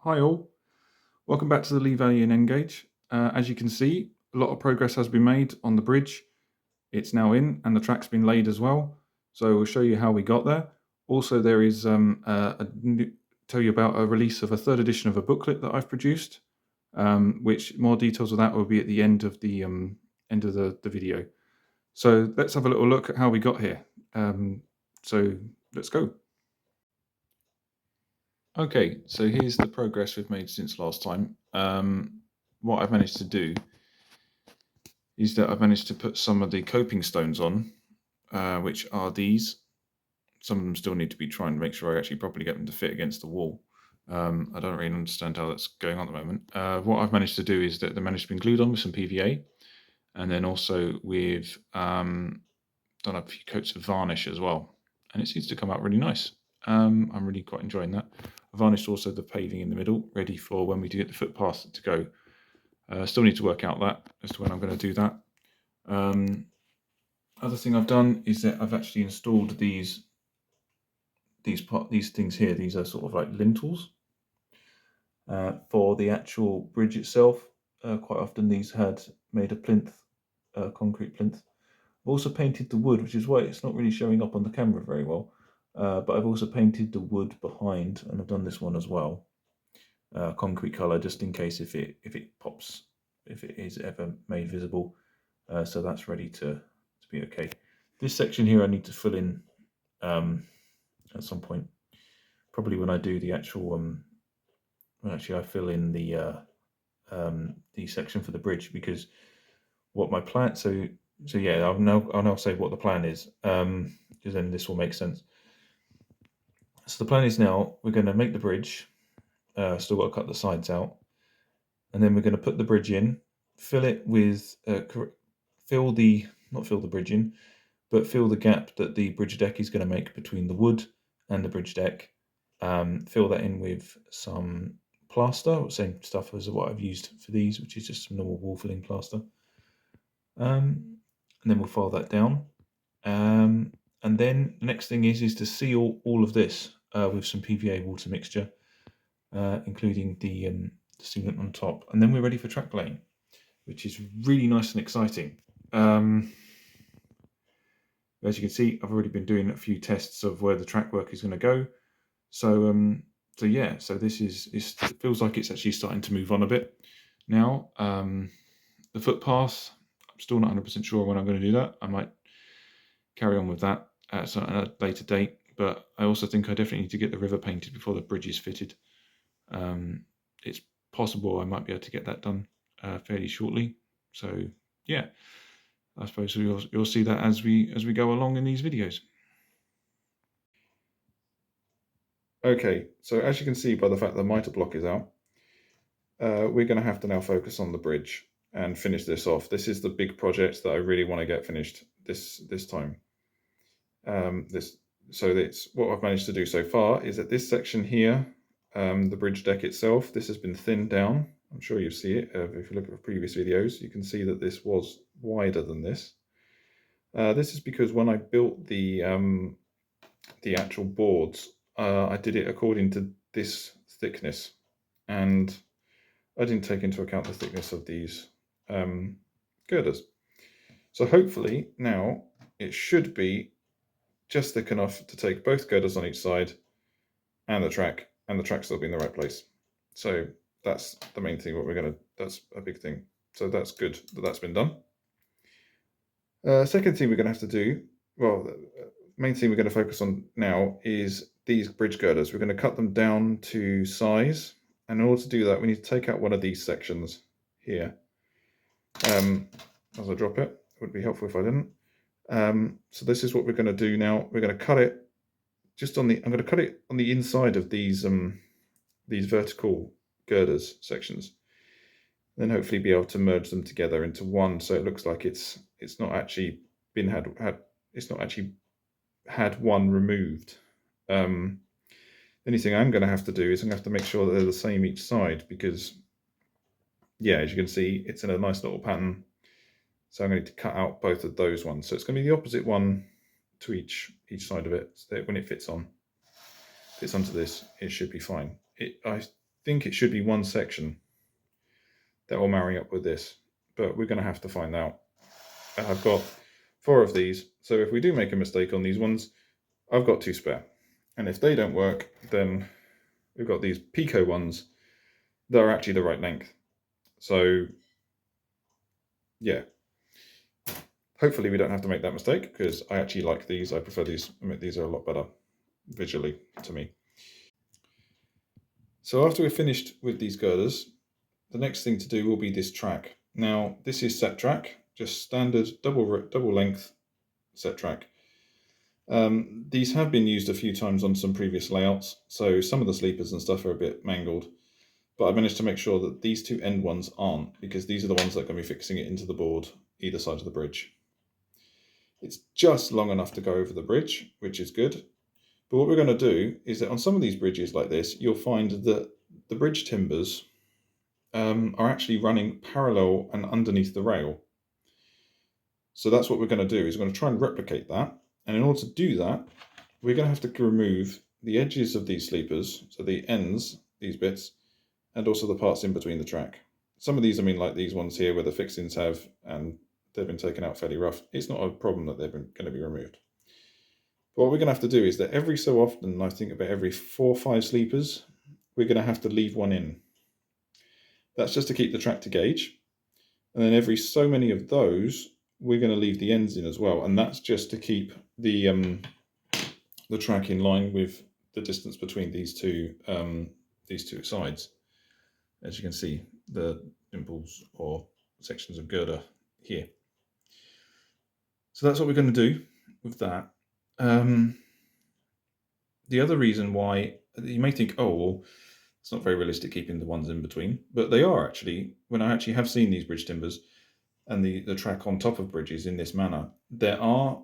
Hi all, welcome back to the Lee Valley and Engage. As you can see, a lot of progress has been made on the bridge. It's now in and the track's been laid as well. So we'll show you how we got there. Also there is tell you about a release of a third edition of a booklet that I've produced, which more details of that will be at the end of the video. So let's have a little look at how we got here. So let's go. Okay, so here's the progress we've made since last time. What I've managed to do is that I've managed to put some of the coping stones on, which are these. Some of them still need to be trying to make sure I actually properly get them to fit against the wall. I don't really understand how that's going on at the moment. What I've managed to do is that they managed to be glued on with some PVA, and then also with done a few coats of varnish as well, and it seems to come out really nice. I'm really quite enjoying that. I varnished also the paving in the middle, ready for when we do get the footpath to go. Still need to work out that as to when I'm going to do that. Other thing I've done is that I've actually installed these things here. These are sort of like lintels for the actual bridge itself. Quite often these had made a plinth, concrete plinth. I've also painted the wood, which is why it's not really showing up on the camera very well. But I've also painted the wood behind, and I've done this one as well, concrete color, just in case if it pops, if it is ever made visible. So that's ready to be okay. This section here I need to fill in at some point, probably when I do the actual when actually I fill in the section for the bridge, because what my plan, so yeah, I'll now say what the plan is, because then this will make sense. So the plan is now we're going to make the bridge, still got to cut the sides out, and then we're going to put the bridge in, fill it with fill the bridge in, but fill the gap that the bridge deck is going to make between the wood and the bridge deck. Fill that in with some plaster, same stuff as what I've used for these, which is just some normal wall filling plaster. And then we'll file that down. And then the next thing is to seal all of this with some PVA water mixture, including the sealant on top. And then we're ready for track laying, which is really nice and exciting. As you can see, I've already been doing a few tests of where the track work is going to go. So yeah, so this it feels like it's actually starting to move on a bit now. The footpath, I'm still not 100% sure when I'm going to do that. I might carry on with that at a later date, but I also think I definitely need to get the river painted before the bridge is fitted. It's possible I might be able to get that done fairly shortly. So yeah, I suppose you'll see that as we go along in these videos. Okay, so as you can see by the fact that the mitre block is out, we're going to have to now focus on the bridge and finish this off. This is the big project that I really want to get finished this time. So it's what I've managed to do so far is that this section here, the bridge deck itself, this has been thinned down. I'm sure you see it. If you look at the previous videos, you can see that this was wider than this. This is because when I built the actual boards, I did it according to this thickness, and I didn't take into account the thickness of these girders. So hopefully now it should be just thick enough to take both girders on each side and the track still be in the right place. So that's the main thing. That's a big thing. So that's good that that's been done. Second thing we're going to have to do, well, the main thing we're going to focus on now is these bridge girders. We're going to cut them down to size, and in order to do that, we need to take out one of these sections here. As I drop it, it would be helpful if I didn't. So this is what we're going to do now. We're going to cut it just on the. I'm going to cut it on the inside of these vertical girders sections. Then hopefully be able to merge them together into one, so it looks like it's not actually been it's not actually had one removed. The only thing I'm going to have to do is I'm going to have to make sure that they're the same each side, because yeah, as you can see, it's in a nice little pattern. So I'm going to cut out both of those ones. So it's going to be the opposite one to each side of it, so that when it fits onto this, it should be fine. I think it should be one section that will marry up with this, but we're going to have to find out. I've got 4 of these, so if we do make a mistake on these ones, I've got 2 spare. And if they don't work, then we've got these Pico ones that are actually the right length. So yeah, hopefully we don't have to make that mistake, because I actually like these. I prefer these. I mean, these are a lot better visually to me. So after we're finished with these girders, the next thing to do will be this track. Now this is set track, just standard double length set track. These have been used a few times on some previous layouts, so some of the sleepers and stuff are a bit mangled, but I managed to make sure that these 2 end ones aren't, because these are the ones that are going to be fixing it into the board either side of the bridge. It's just long enough to go over the bridge, which is good. But what we're going to do is that on some of these bridges like this, you'll find that the bridge timbers are actually running parallel and underneath the rail. So that's what we're going to do, is we're going to try and replicate that. And in order to do that, we're going to have to remove the edges of these sleepers, so the ends, these bits, and also the parts in between the track. Some of these, I mean, like these ones here where the fixings have, and they've been taken out fairly rough. It's not a problem that they've been going to be removed. But what we're going to have to do is that every so often, I think about every 4 or 5 sleepers, we're going to have to leave one in. That's just to keep the track to gauge. And then every so many of those, we're going to leave the ends in as well. And that's just to keep the track in line with the distance between these two sides. As you can see, the dimples or sections of girder here. So that's what we're going to do with that. The other reason why you may think, oh, well, it's not very realistic keeping the ones in between, but they are actually. When I actually have seen these bridge timbers and the track on top of bridges in this manner, there are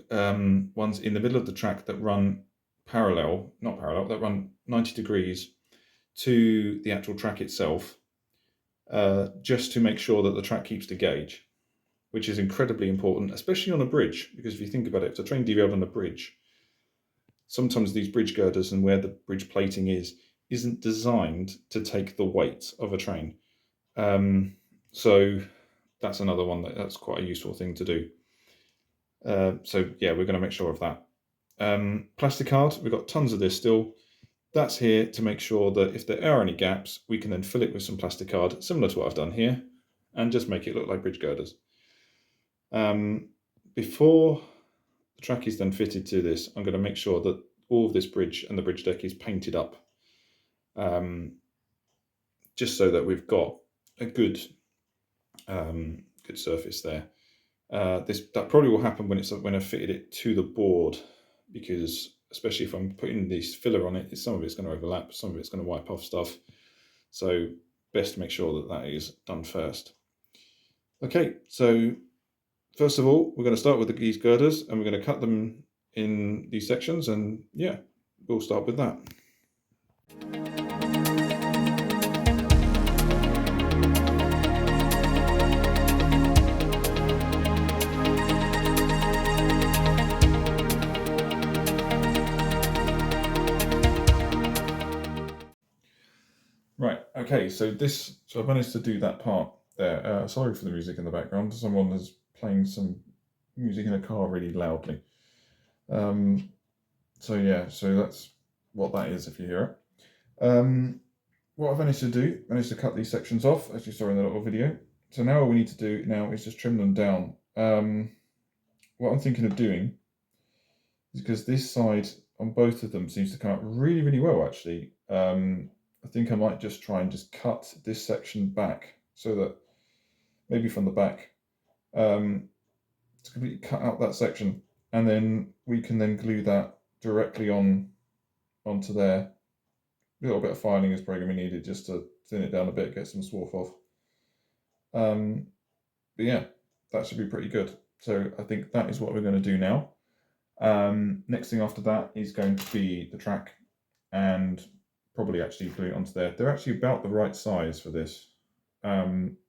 ones in the middle of the track that run that run 90 degrees to the actual track itself, just to make sure that the track keeps to gauge, which is incredibly important, especially on a bridge, because if you think about it, if the train derailed on a bridge, sometimes these bridge girders and where the bridge plating isn't designed to take the weight of a train. So that's another one that's quite a useful thing to do. So yeah, we're going to make sure of that. Plasticard, we've got tons of this still. That's here to make sure that if there are any gaps, we can then fill it with some plasticard, similar to what I've done here, and just make it look like bridge girders. Before the track is then fitted to this, I'm going to make sure that all of this bridge and the bridge deck is painted up, just so that we've got a good surface there. That probably will happen when I've fitted it to the board, because especially if I'm putting this filler on it, some of it's going to overlap, some of it's going to wipe off stuff. So best to make sure that is done first. Okay, so first of all, we're going to start with these girders, and we're going to cut them in these sections, and yeah, we'll start with that. Right, okay, so I managed to do that part there. Sorry for the music in the background. Someone is playing some music in a car really loudly. So yeah, so that's what that is if you hear it. What I've managed to cut these sections off, as you saw in the little video. So now all we need to do now is just trim them down. What I'm thinking of doing is, because this side on both of them seems to come out really, really well actually. I think I might just try and just cut this section back, so that maybe from the back, to completely cut out that section, and then we can then glue that directly onto there. A little bit of filing is probably going to be needed just to thin it down a bit, get some swarf off. But yeah, that should be pretty good. So I think that is what we're going to do now. Next thing after that is going to be the track, and probably actually glue it onto there. They're actually about the right size for this.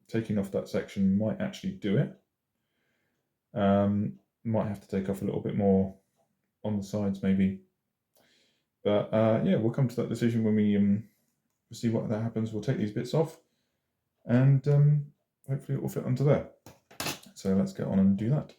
Taking off that section might actually do it. Might have to take off a little bit more on the sides maybe. But yeah, we'll come to that decision when we see what that happens. We'll take these bits off, and hopefully it will fit onto there. So let's get on and do that.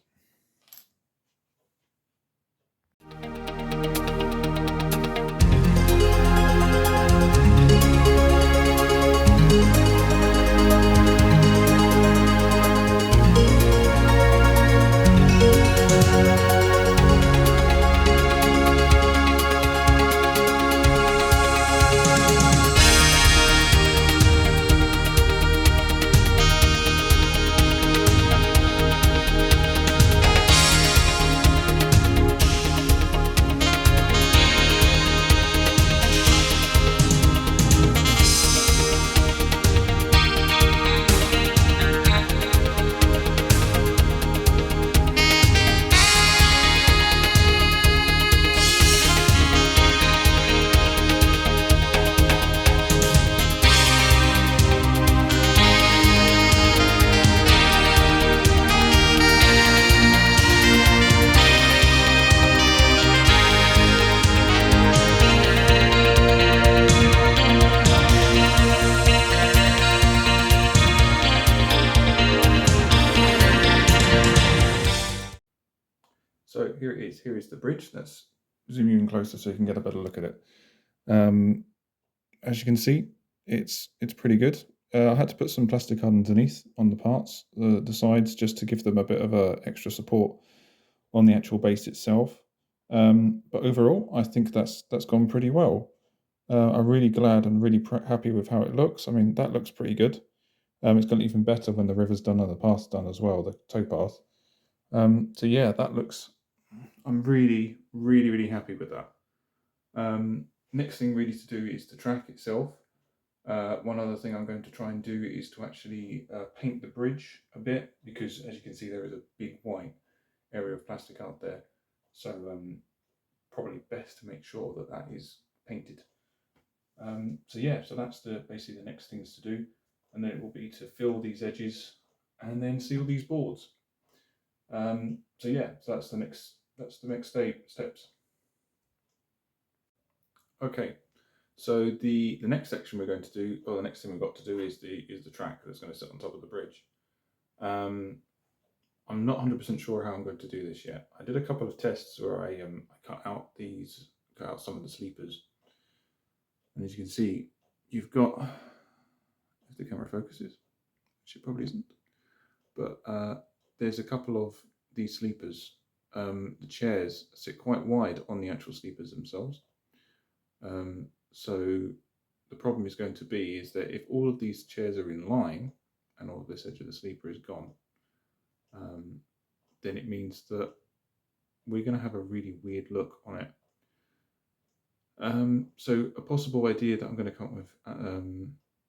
So here it is. Here is the bridge. Let's zoom you in closer so you can get a better look at it. As you can see, it's pretty good. I had to put some plastic underneath on the parts, the sides, just to give them a bit of extra support on the actual base itself. But overall, I think that's gone pretty well. I'm really glad and really happy with how it looks. I mean, that looks pretty good. It's gone even better when the river's done and the path's done as well, the towpath. So yeah, that looks. I'm really, really, really happy with that. Next thing really to do is the track itself. One other thing I'm going to try and do is to actually paint the bridge a bit, because as you can see there is a big white area of plastic out there. So probably best to make sure that that is painted. So yeah, so that's basically the next things to do, and then it will be to fill these edges and then seal these boards. So yeah, so that's the next steps. Okay, so the next section we're going to do, or the next thing we've got to do is the track that's going to sit on top of the bridge. I'm not 100% sure how I'm going to do this yet. I did a couple of tests where I cut out some of the sleepers, and as you can see, you've got, if the camera focuses, which it probably isn't, but there's a couple of these sleepers. The chairs sit quite wide on the actual sleepers themselves. So the problem is going to be is that if all of these chairs are in line and all of this edge of the sleeper is gone, then it means that we're going to have a really weird look on it. So a possible idea that I'm going to come up with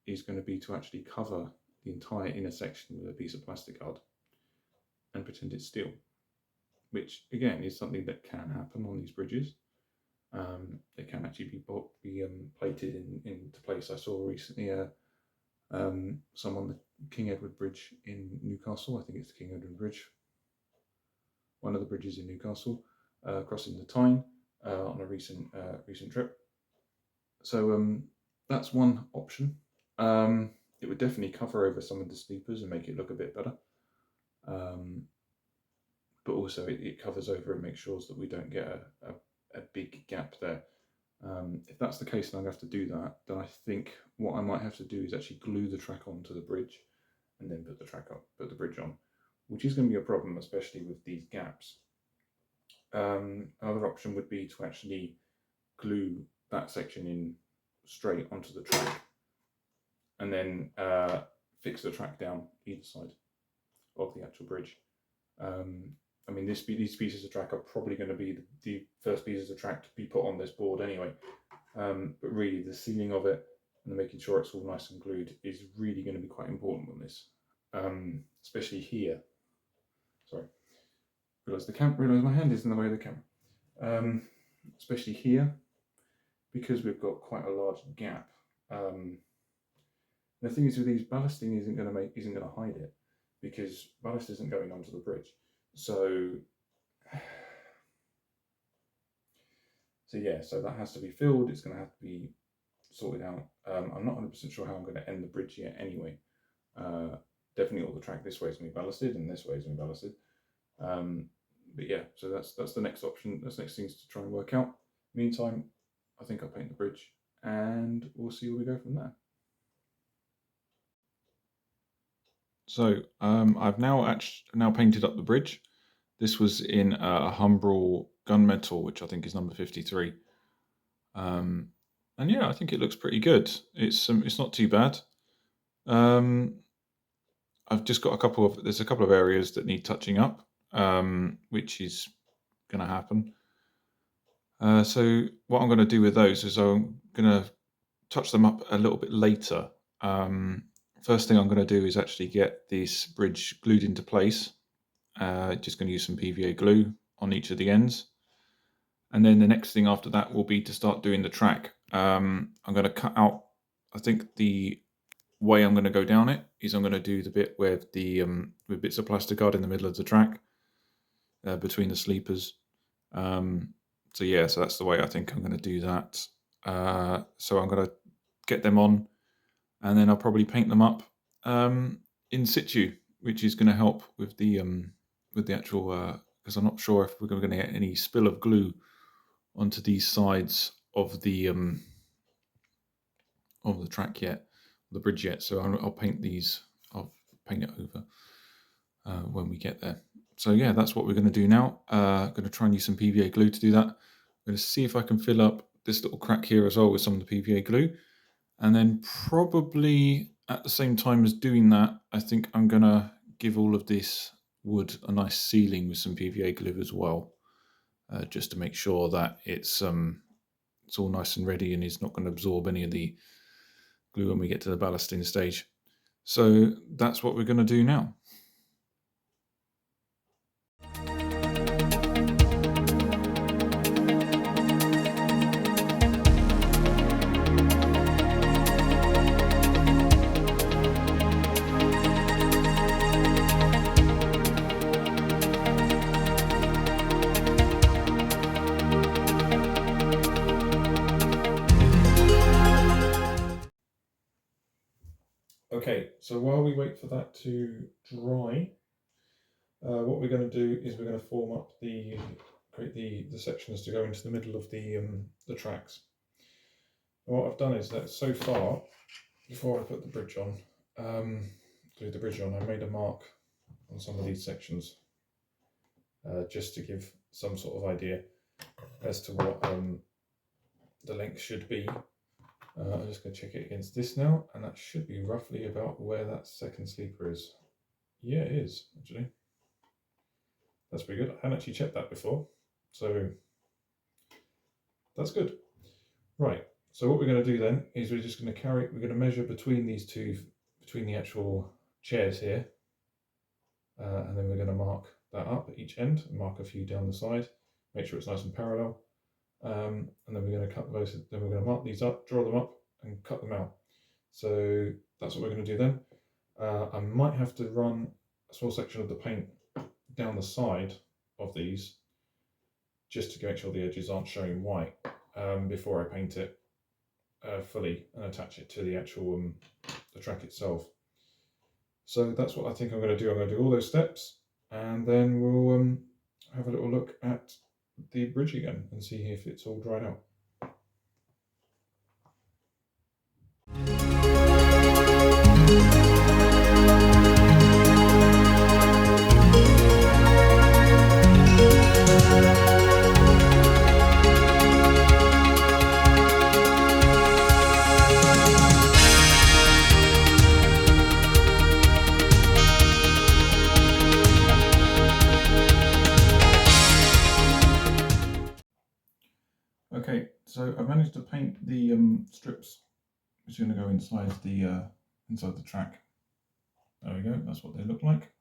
is going to be to actually cover the entire inner section with a piece of plastic card and pretend it's steel, which again is something that can happen on these bridges. They can actually be plated into place. I saw recently some on the King Edward Bridge in Newcastle. I think it's the King Edward Bridge, one of the bridges in Newcastle, crossing the Tyne on a recent trip. So that's one option. It would definitely cover over some of the sleepers and make it look a bit better. But also it covers over and makes sure that we don't get a big gap there. If that's the case and I'm going to have to do that, then I think what I might have to do is actually glue the track onto the bridge and then put the bridge on, which is going to be a problem, especially with these gaps. Another option would be to actually glue that section in straight onto the track and then fix the track down either side of the actual bridge. I mean, these pieces of track are probably going to be the first pieces of track to be put on this board anyway. But really, the sealing of it and making sure it's all nice and glued is really going to be quite important on this, especially here. Sorry, realise my hand is in the way of the camera. Especially here, because we've got quite a large gap. The thing is with these, ballasting isn't going to hide it, because ballast isn't going onto the bridge. So yeah, so that has to be filled. It's going to have to be sorted out. I'm not 100% sure how I'm going to end the bridge yet anyway. Definitely all the track this way is going to be ballasted and this way is going to be ballasted. But yeah, so that's the next option. That's the next things to try and work out. Meantime, I think I'll paint the bridge and we'll see where we go from there. So I've now painted up the bridge. This was in a Humbrol gunmetal, which I think is number 53. And yeah, I think it looks pretty good. It's not too bad. I've just got there's a couple of areas that need touching up, which is going to happen. So what I'm going to do with those is I'm going to touch them up a little bit later. First thing I'm going to do is actually get this bridge glued into place. Just going to use some PVA glue on each of the ends. And then the next thing after that will be to start doing the track. I'm going to cut out, I think the way I'm going to go down it is I'm going to do the bit where with bits of plastic in the middle of the track, between the sleepers. So yeah, so that's the way I think I'm going to do that. So I'm going to get them on, and then I'll probably paint them up in situ, which is going to help with the actual, because I'm not sure if we're going to get any spill of glue onto these sides of the track yet, the bridge yet. So I'll paint these. I'll paint it over when we get there. So yeah, that's what we're going to do now. I'm going to try and use some PVA glue to do that. I'm going to see if I can fill up this little crack here as well with some of the PVA glue. And then probably at the same time as doing that, I think I'm going to give all of this wood a nice sealing with some PVA glue as well, just to make sure that it's all nice and ready and is not going to absorb any of the glue when we get to the ballasting stage. So that's what we're going to do now. Okay, so while we wait for that to dry, what we're going to do is we're going to form up create the sections to go into the middle of the tracks. And what I've done is that so far, before I put the bridge on, glued the bridge on, I made a mark on some of these sections, just to give some sort of idea as to what the length should be. I'm just going to check it against this now, and that should be roughly about where that second sleeper is. Yeah, it is, actually. That's pretty good. I hadn't actually checked that before, so that's good. Right, so what we're going to do then is we're going to measure between these two, between the actual chairs here, and then we're going to mark that up at each end, and mark a few down the side, make sure it's nice and parallel. And then we're going to cut those. Then we're going to mark these up, draw them up, and cut them out. So that's what we're going to do then. I might have to run a small section of the paint down the side of these, just to make sure the edges aren't showing white, before I paint it fully and attach it to the actual the track itself. So that's what I think I'm going to do. I'm going to do all those steps, and then we'll have a little look at the bridge again and see if it's all dried out. Okay, so I managed to paint the strips which are going to go inside the track. There we go, that's what they look like.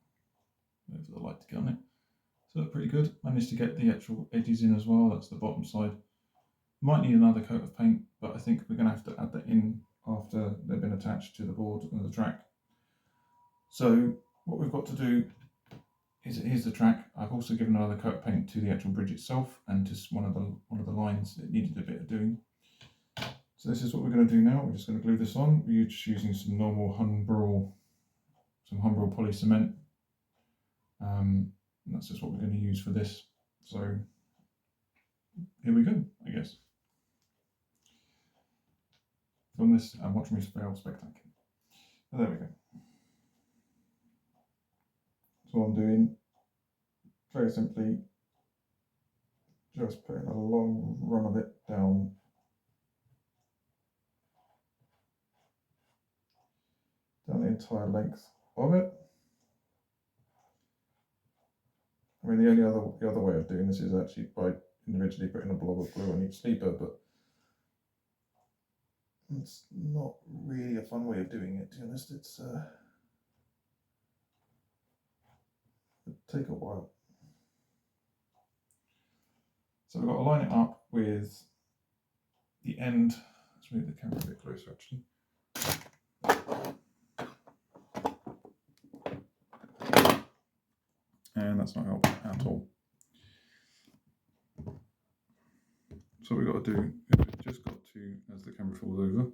Wait for the light to get on it. So they look pretty good. Managed to get the actual edges in as well, that's the bottom side. Might need another coat of paint, but I think we're going to have to add that in after they've been attached to the board and the track. So what we've got to do is, here's the track. I've also given another coat of paint to the actual bridge itself, and just one of the lines that needed a bit of doing. So this is what we're going to do now. We're just going to glue this on. We're just using some normal Humbrol poly cement. And that's just what we're going to use for this. So here we go, I guess. Film this and watch me fail spectacularly. So there we go. So what I'm doing, very simply, just putting a long run of it down the entire length of it. I mean, the other way of doing this is actually by individually putting a blob of glue on each sleeper, but it's not really a fun way of doing it, to be honest. It'd take a while. So we've got to line it up with the end. Let's move the camera a bit closer, actually. And that's not helping at all. So what we've got to do is we've just got to, as the camera falls over,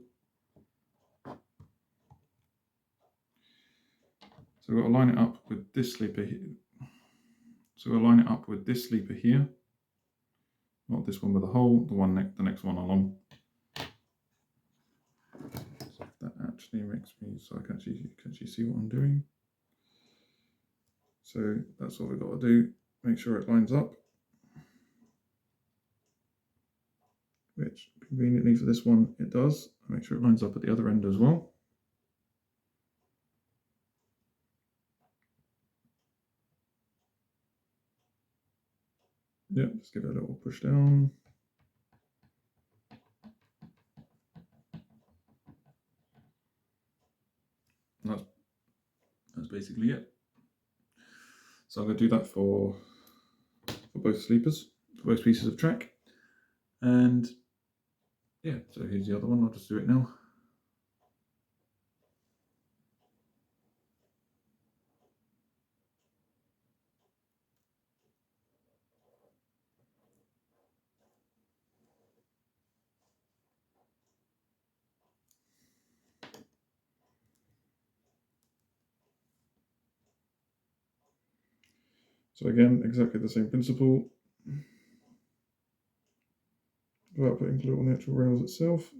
so we've got to line it up with this sleeper here. So we'll line it up with this sleeper here, not this one with a hole, the next one along. So that actually makes me, so I can actually see what I'm doing. So that's what we've got to do. Make sure it lines up, which conveniently for this one it does. Make sure it lines up at the other end as well. Yeah, just give it a little push down. That's basically it. So I'm going to do that for both sleepers, for both pieces of track. And yeah, so here's the other one. I'll just do it now. So again, exactly the same principle. Without putting glue on the actual rails itself.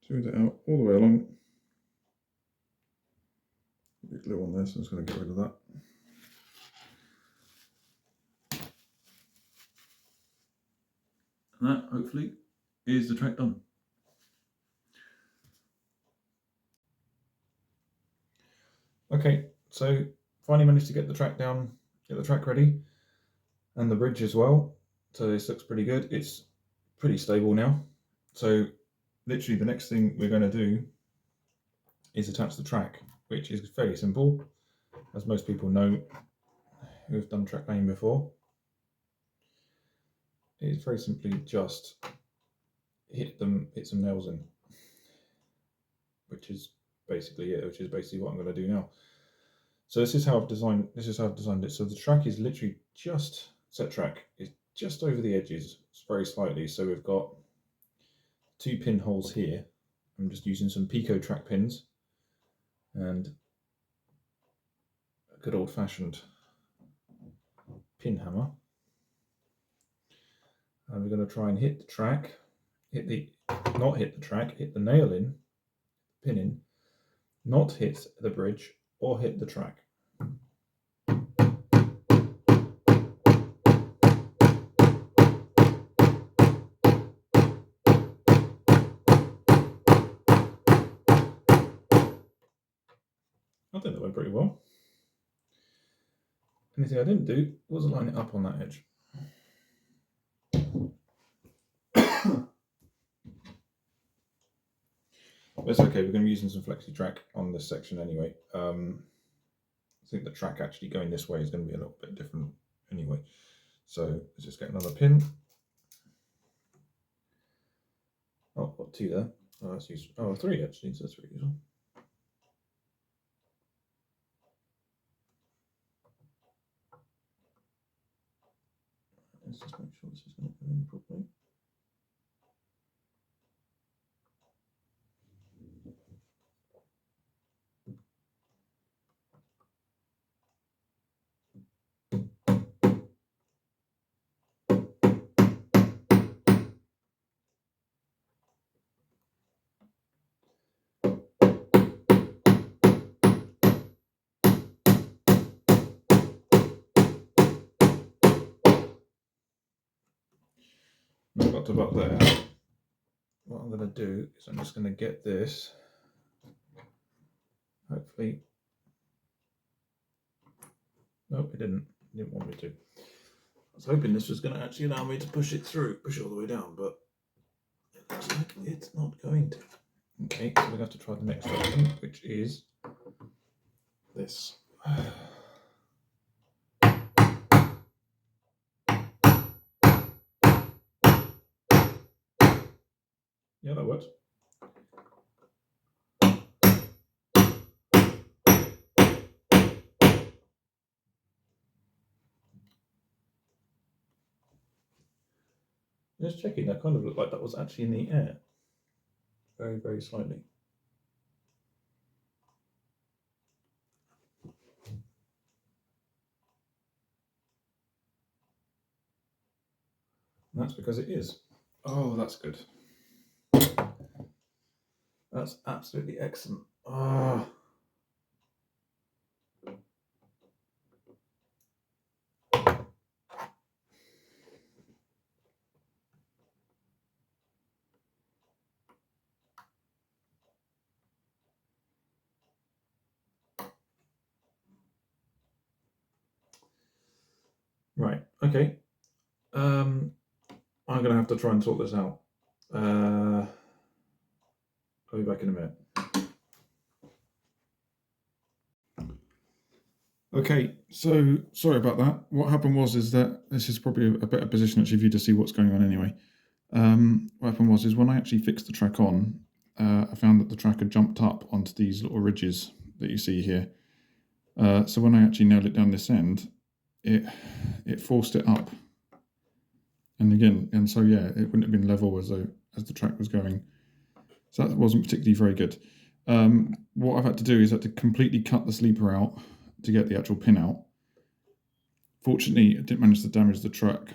Smooth it out all the way along. Big glue on there, so I'm just going to get rid of that. And that, hopefully, is the track done. Okay, so finally managed to get the track down, get the track ready, and the bridge as well. So this looks pretty good. It's pretty stable now. So literally the next thing we're going to do is attach the track, which is fairly simple, as most people know who have done track laying before. It's very simply just hit some nails in, which is basically it, which is basically what I'm going to do now. So this is how I've designed it. So the track is literally just, set track is just over the edges, very slightly. So we've got 2 pinholes here. I'm just using some Pico track pins and a good old-fashioned pin hammer. And we're going to try and hit the track, hit the nail in, pin in, not hit the bridge or hit the track. I think that went pretty well. Anything I didn't do was line it up on that edge. But it's okay, we're going to be using some flexi track on this section anyway. I think the track actually going this way is going to be a little bit different anyway. So let's just get another pin. Oh, got 2 there. Oh, that's useful. Oh, 3 actually, so that's really useful. let's just make sure this is going to go in properly. I've got about there. What I'm going to do is I'm just going to get this, hopefully. Nope, it didn't want me to. I was hoping this was going to actually allow me to push it all the way down, but it looks like it's not going to. Okay, so we have to try the next option, which is this. Yeah, that works. Just checking, that kind of looked like that was actually in the air. Very, very slightly. And that's because it is. Oh, that's good. That's absolutely excellent. Ah. Right, okay. I'm going to have to try and sort this out. I'll be back in a minute. Okay, so sorry about that. What happened was that this is probably a better position actually for you to see what's going on anyway. What happened was when I actually fixed the track on, I found that the track had jumped up onto these little ridges that you see here. So when I actually nailed it down this end, it forced it up. And so yeah, it wouldn't have been level as the track was going. So that wasn't particularly very good. What I've had to do is to completely cut the sleeper out to get the actual pin out. Fortunately, I didn't manage to damage the track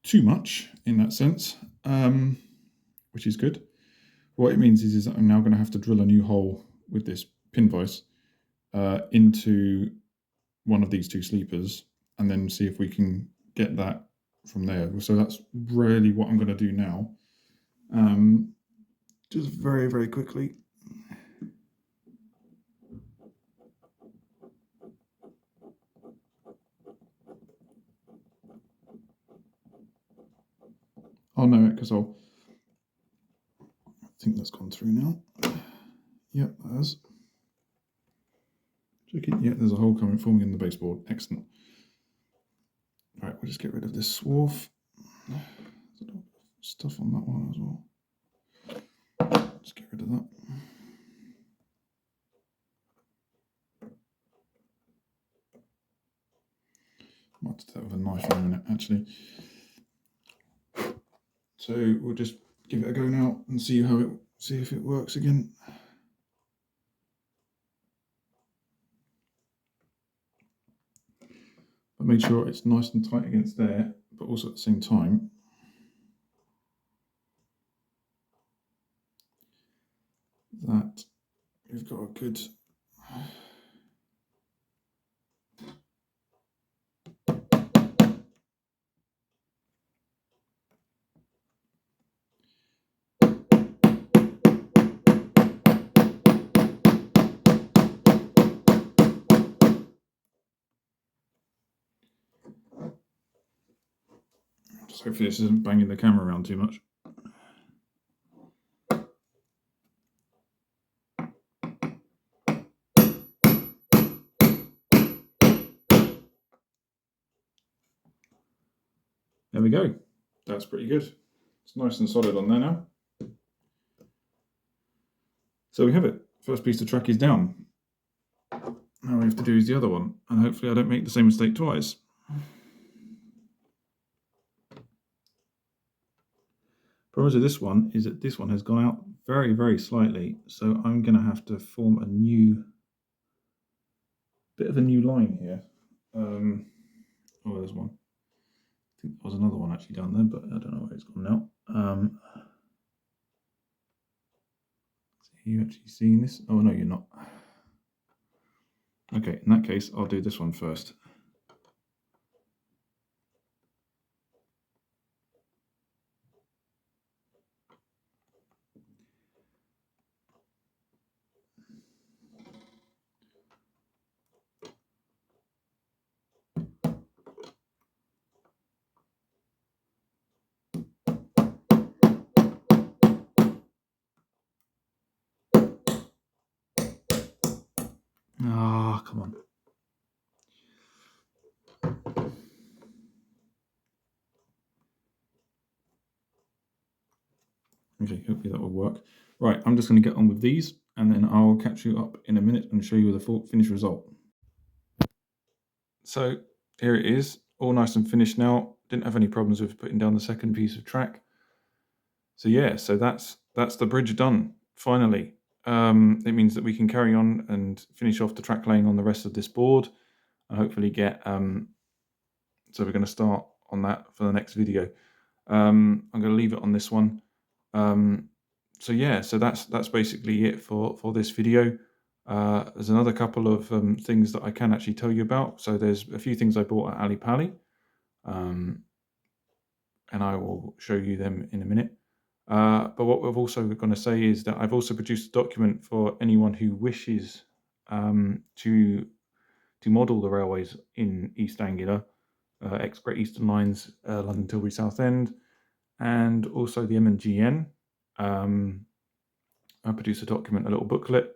too much in that sense, which is good. What it means is that I'm now going to have to drill a new hole with this pin vise into one of these two sleepers and then see if we can get that from there. So that's really what I'm going to do now. Just very, very quickly. I'll know it because I think that's gone through now. Yep, that has. Yeah, there's a hole forming in the baseboard. Excellent. All right, we'll just get rid of this swarf. There's a lot of stuff on that one as well. Let's get rid of that. Might do that with a knife in a minute, actually. So we'll just give it a go now and see if it works again. But make sure it's nice and tight against there, but also at the same time that we've got a good just hopefully this isn't banging the camera around too much. There we go. That's pretty good. It's nice and solid on there now. So we have it. First piece of track is down. Now we have to do is the other one, and hopefully I don't make the same mistake twice. Problem with this one is that this one has gone out very, very slightly, so I'm going to have to form a bit of a new line here. Oh, there's one. I think there was another one actually down there, but I don't know where it's gone now. Are you actually seeing this? Oh no, you're not. Okay, in that case, I'll do this one first. Ah, come on. Okay, hopefully that will work. Right, I'm just going to get on with these, and then I'll catch you up in a minute and show you the full finished result. So here it is, all nice and finished now. Didn't have any problems with putting down the second piece of track. So yeah, so that's the bridge done, finally. It means that we can carry on and finish off the track laying on the rest of this board, and hopefully get, so we're going to start on that for the next video. I'm going to leave it on this one. So yeah, so that's basically it for this video. There's another couple of things that I can actually tell you about. So there's a few things I bought at Ali Pali, and I will show you them in a minute. But what we're also going to say is that I've also produced a document for anyone who wishes to model the railways in East Anglia, ex-Great Eastern Lines, London Tilbury Southend, and also the M&GN. I produced a document, a little booklet.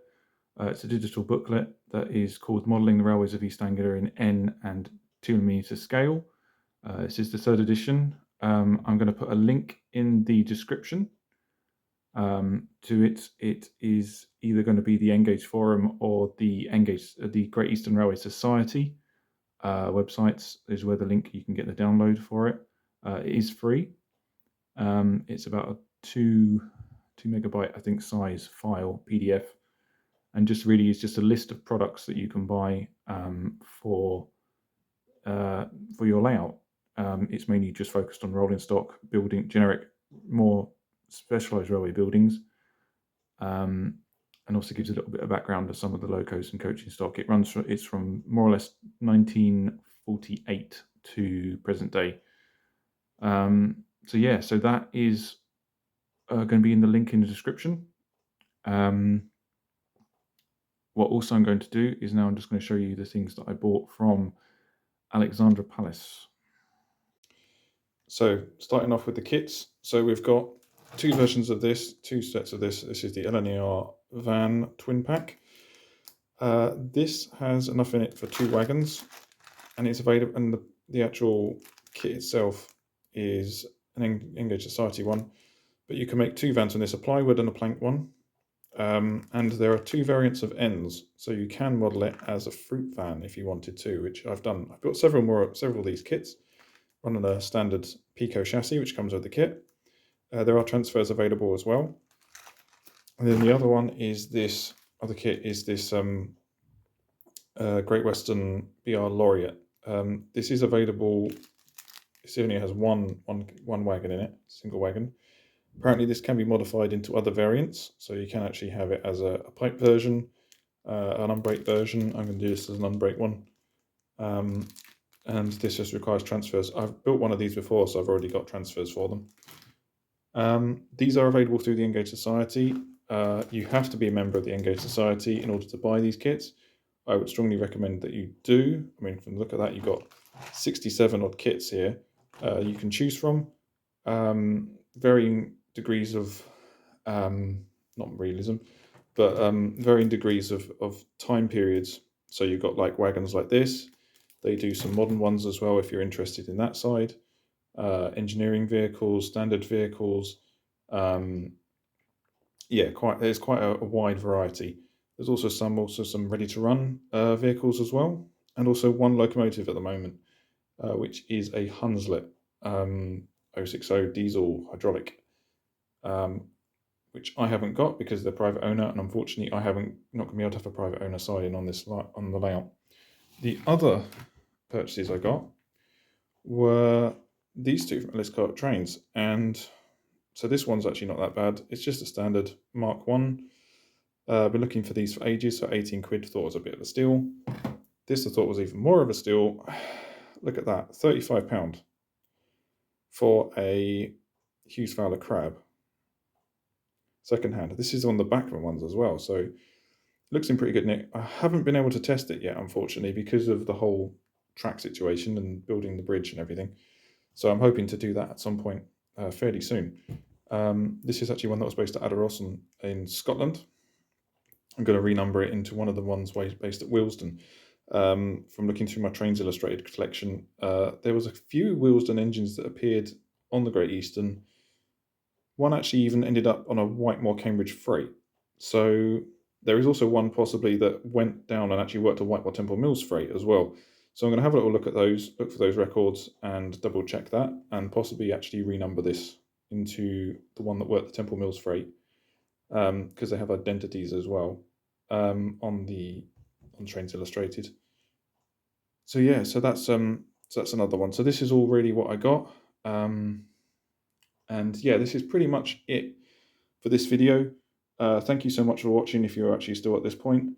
It's a digital booklet that is called Modelling the Railways of East Anglia in N and 2mm scale. This is the 3rd edition. I'm going to put a link in the description to it. It is either going to be the Engage Forum or the Great Eastern Railway Society websites. Is where the link you can get the download for it. It is free. It's about a 2 megabyte, I think, size file PDF, and just really is just a list of products that you can buy for your layout. It's mainly just focused on rolling stock, building generic, more specialized railway buildings, and also gives a little bit of background of some of the locos and coaching stock. It's from more or less 1948 to present day. So yeah, so that is going to be in the link in the description. What also I'm going to do is now I'm just going to show you the things that I bought from Alexandra Palace. So starting off with the kits. So we've got two versions of this, two sets of this. This is the LNER van twin pack. This has enough in it for 2 wagons, and it's available, and the actual kit itself is an Engage Society one, but you can make 2 vans on this, a plywood and a plank one. And there are 2 variants of ends, so you can model it as a fruit van if you wanted to, which I've done. I've got several of these kits, one on a standard Pico chassis, which comes with the kit. There are transfers available as well. And then the other one is this other kit is this Great Western BR Laureate. This is available. This only has one wagon in it, single wagon. Apparently this can be modified into other variants, so you can actually have it as a pipe version, an unbrake version. I'm going to do this as an unbrake one. And this just requires transfers. I've built one of these before, so I've already got transfers for them. These are available through the Engage Society. You have to be a member of the Engage Society in order to buy these kits. I would strongly recommend that you do. I mean, from the look at that, you've got 67 odd kits here you can choose from. Varying degrees of, not realism, but varying degrees of time periods. So you've got like wagons like this. They do some modern ones as well if you're interested in that side. Engineering vehicles, standard vehicles. Yeah, there's quite a wide variety. There's also some ready to run vehicles as well, and also one locomotive at the moment, which is a Hunslet 060 diesel hydraulic. which I haven't got because they're private owner, and unfortunately I haven't not going to be able to have a private owner siding on this on the layout. The other purchases I got were these two from Ellis Trains, and so this one's actually not that bad. It's just a standard Mark 1. Been looking for these for ages, so 18 quid thought was a bit of a steal. This I thought was even more of a steal. Look at that, £35 for a Hughes Fowler crab. Second hand. This is on the Bachmann ones as well, so it looks in pretty good nick. I haven't been able to test it yet, unfortunately, because of the whole track situation and building the bridge and everything. So I'm hoping to do that at some point fairly soon. This is actually one that was based at Adaross in Scotland. I'm going to renumber it into one of the ones based at Willesden. From looking through my Trains Illustrated collection, there was a few Willesden engines that appeared on the Great Eastern. One actually even ended up on a Whitemoor Cambridge freight. So there is also one possibly that went down and actually worked a Whitemoor Temple Mills freight as well. So I'm going to have a little look at those, look for those records and double check that, and possibly actually renumber this into the one that worked the Temple Mills freight, because they have identities as well on Trains Illustrated. So yeah, so that's another one. So this is all really what I got. And yeah, this is pretty much it for this video. Thank you so much for watching. If you're actually still at this point,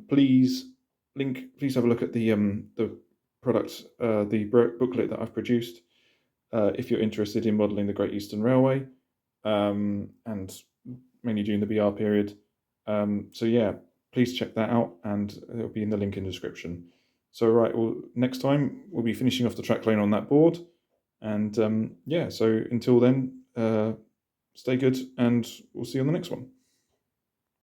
please have a look at the product, the booklet that I've produced. If you're interested in modelling the Great Eastern Railway, and mainly during the BR period. So yeah, please check that out, and it'll be in the link in the description. So right, well, next time we'll be finishing off the track lane on that board. And yeah, so until then, stay good, and we'll see you on the next one.